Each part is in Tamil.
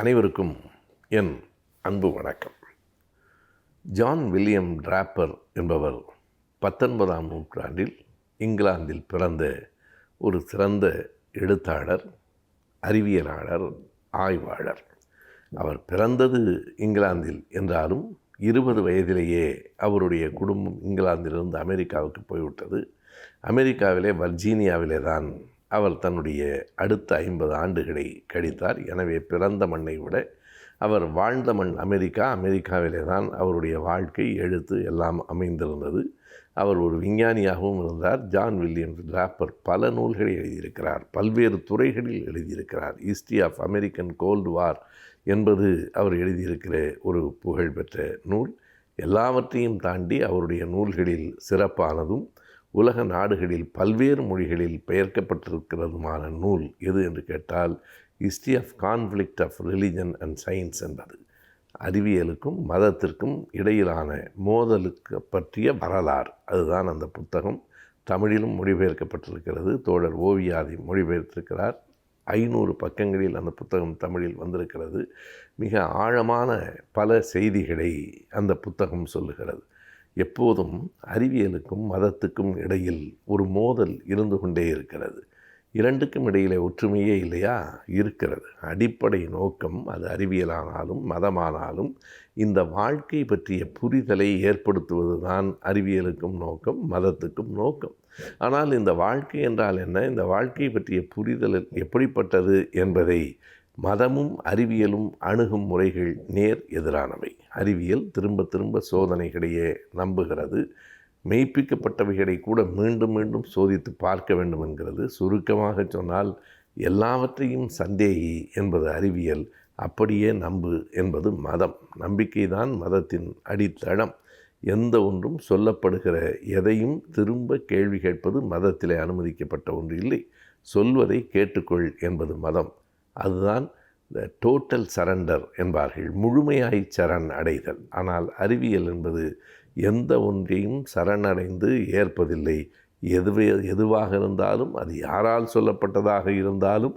அனைவருக்கும் என் அன்பு வணக்கம். ஜான் வில்லியம் டிராப்பர் என்பவர் 19ஆம் நூற்றாண்டில் இங்கிலாந்தில் பிறந்த ஒரு சிறந்த எழுத்தாளர், அறிவியலாளர், ஆய்வாளர். அவர் பிறந்தது இங்கிலாந்தில் என்றாலும் 20 வயதிலேயே அவருடைய குடும்பம் இங்கிலாந்திலிருந்து அமெரிக்காவுக்கு போய்விட்டது. அமெரிக்காவிலே வர்ஜீனியாவிலே தான் அவர் தன்னுடைய அடுத்த 50 ஆண்டுகளை கழித்தார். எனவே பிறந்த மண்ணை விட அவர் வாழ்ந்த மண் அமெரிக்காவிலே தான் அவருடைய வாழ்க்கை, எழுத்து எல்லாம் அமைந்திருந்தது. அவர் ஒரு விஞ்ஞானியாகவும் இருந்தார். ஜான் வில்லியம் டிராப்பர் பல நூல்களை எழுதியிருக்கிறார், பல்வேறு துறைகளில் எழுதியிருக்கிறார். History of American cold war என்பது அவர் எழுதியிருக்கிற ஒரு புகழ்பெற்ற நூல். எல்லாவற்றையும் தாண்டி அவருடைய நூல்களில் சிறப்பானதும் உலக நாடுகளில் பல்வேறு மொழிகளில் பெயர்க்கப்பட்டிருக்கிறதுமான நூல் எது என்று கேட்டால் history of conflict of religion and science என்பது. அறிவியலுக்கும் மதத்திற்கும் இடையிலான மோதலுக்கு பற்றிய வரலாறு, அதுதான் அந்த புத்தகம். தமிழிலும் மொழிபெயர்க்கப்பட்டிருக்கிறது. தோழர் ஓவியாதி மொழிபெயர்த்திருக்கிறார். 500 பக்கங்களில் அந்த புத்தகம் தமிழில் வந்திருக்கிறது. மிக ஆழமான பல செய்திகளை அந்த புத்தகம் சொல்லுகிறது. எப்போதும் அறிவியலுக்கும் மதத்துக்கும் இடையில் ஒரு மோதல் இருந்து கொண்டே இருக்கிறது. இரண்டுக்கும் இடையிலே ஒற்றுமையே இல்லையா? இருக்கிறது. அடிப்படை நோக்கம் அது அறிவியலானாலும் மதமானாலும் இந்த வாழ்க்கை பற்றிய புரிதலை ஏற்படுத்துவது தான் அறிவியலுக்கும் நோக்கம், மதத்துக்கும் நோக்கம். ஆனால் இந்த வாழ்க்கை என்றால் என்ன, இந்த வாழ்க்கை பற்றிய புரிதல் எப்படிப்பட்டது என்பதை மதமும் அறிவியலும் அணுகும் முறைகள் நேர் எதிரானவை. அறிவியல் திரும்ப திரும்ப சோதனைகளையே நம்புகிறது. மெய்ப்பிக்கப்பட்டவைகளை கூட மீண்டும் மீண்டும் சோதித்து பார்க்க வேண்டும் என்கிறது. சுருக்கமாக சொன்னால் எல்லாவற்றையும் சந்தேகி என்பது அறிவியல், அப்படியே நம்பு என்பது மதம். நம்பிக்கைதான் மதத்தின் அடித்தளம். எந்த ஒன்றும் சொல்லப்படுகிற எதையும் திரும்ப கேள்வி கேட்பது மதத்திலே அனுமதிக்கப்பட்ட ஒன்று இல்லை. சொல்வதை கேட்டுக்கொள் என்பது மதம். அதுதான் இந்த டோட்டல் சரண்டர் என்பார்கள், முழுமையாய் சரண் அடைதல். ஆனால் அறிவியல் என்பது எந்த ஒன்றையும் சரணடைந்து ஏற்பதில்லை. எதுவாக இருந்தாலும், அது யாரால் சொல்லப்பட்டதாக இருந்தாலும்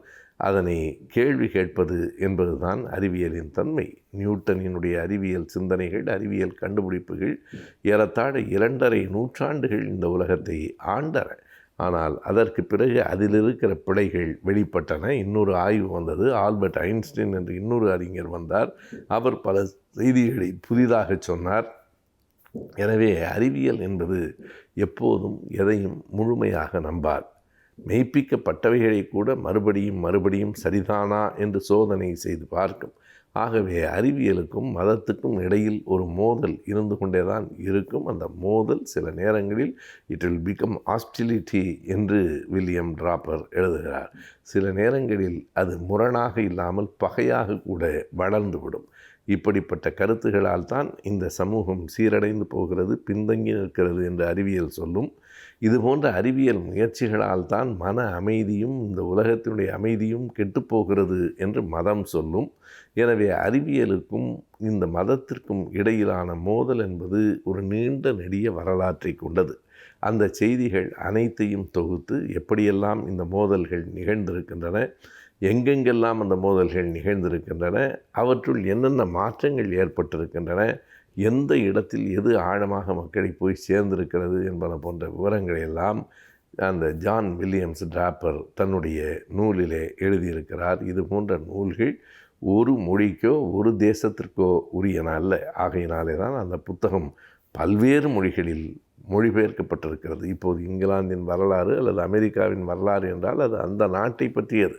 அதனை கேள்வி கேட்பது என்பதுதான் அறிவியலின் தன்மை. நியூட்டனினுடைய அறிவியல் சிந்தனைகள், அறிவியல் கண்டுபிடிப்புகள் ஏறத்தாழ 2.5 நூற்றாண்டுகள் இந்த உலகத்தை ஆண்டன. ஆனால் அதற்கு பிறகு அதில் இருக்கிற பிழைகள் வெளிப்பட்டன. இன்னொரு ஆய்வு வந்தது. ஆல்பர்ட் ஐன்ஸ்டீன் என்று இன்னொரு அறிஞர் வந்தார். அவர் பல செய்திகளை புதிதாக சொன்னார். எனவே அறிவியல் என்பது எப்போதும் எதையும் முழுமையாக நம்பார். மெய்ப்பிக்கப்பட்டவைகளை கூட மறுபடியும் சரிதானா என்று சோதனை செய்து பார்க்கும். ஆகவே அறிவியலுக்கும் மதத்துக்கும் இடையில் ஒரு மோதல் இருந்து கொண்டே தான் இருக்கும். அந்த மோதல் சில நேரங்களில் இட் வில் பிகம் ஹாஸ்டிலிட்டி என்று வில்லியம் டிராப்பர் எழுதுகிறார். சில நேரங்களில் அது முரணாக இல்லாமல் பகையாக கூட வளர்ந்துவிடும். இப்படிப்பட்ட கருத்துகளால் தான் இந்த சமூகம் சீரடைந்து போகிறது, பின்தங்கி நிற்கிறது என்று அறிவியல் சொல்லும். இதுபோன்ற அறிவியல் முயற்சிகளால் தான் மன அமைதியும் இந்த உலகத்தினுடைய அமைதியும் கெட்டுப்போகிறது என்று மதம் சொல்லும். எனவே அறிவியலுக்கும் இந்த மதத்திற்கும் இடையிலான மோதல் என்பது ஒரு நீண்ட நெடிய வரலாற்றை கொண்டது. அந்த செய்திகள் அனைத்தையும் தொகுத்து எப்படியெல்லாம் இந்த மோதல்கள் நிகழ்ந்திருக்கின்றன, எங்கெங்கெல்லாம் அந்த மோதல்கள் நிகழ்ந்திருக்கின்றன, அவற்றுள் என்னென்ன மாற்றங்கள் ஏற்பட்டிருக்கின்றன, எந்த இடத்தில் எது ஆழமாக மக்களை போய் சேர்ந்திருக்கிறது என்பன போன்ற விவரங்களை எல்லாம் அந்த ஜான் வில்லியம்ஸ் டிராப்பர் தன்னுடைய நூலிலே எழுதியிருக்கிறார். இது போன்ற நூல்கள் ஒரு மொழிக்கோ ஒரு தேசத்திற்கோ உரியன அல்ல. ஆகையினாலே தான் அந்த புத்தகம் பல்வேறு மொழிகளில் மொழிபெயர்க்கப்பட்டிருக்கிறது. இப்போது இங்கிலாந்தின் வரலாறு அல்லது அமெரிக்காவின் வரலாறு என்றால் அது அந்த நாட்டை பற்றியது.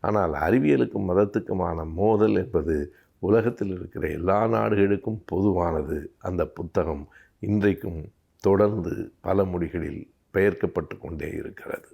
ஆனால் அறிவியலுக்கும் மதத்துக்குமான மோதல் என்பது உலகத்தில் இருக்கிற எல்லா நாடுகளுக்கும் பொதுவானது. அந்த புத்தகம் இன்றைக்கும் தொடர்ந்து பல மொழிகளில் பெயர்க்கப்பட்டு கொண்டே இருக்கிறது.